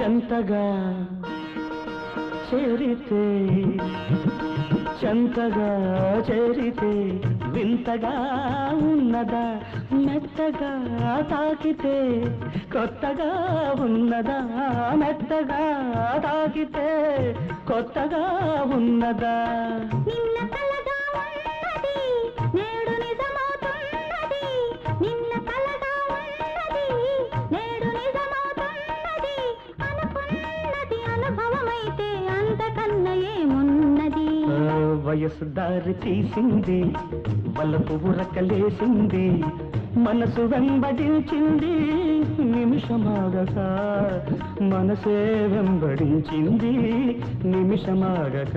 చెంతగా చేరితే చెంతగా చేరితే వింతగా ఉన్నదా మెత్తగా తాకితే కొత్తగా ఉన్నదా మెత్తగా తాకితే కొత్తగా ఉన్నదా నిన్న కలగా ఉన్నది నేడు నిజమవుతున్నది నిన్న కలగా ఉన్నది నేడు నిజమవుతున్నది అనుకున్నది అనుభవమైతే అంతకన్నా ఏమున్నది వయసు దారి తీసింది వలపు ఉరకలేసింది మనసు వెంబడించింది నిమిషమాగక మనసే వెంబడించింది నిమిషమాగక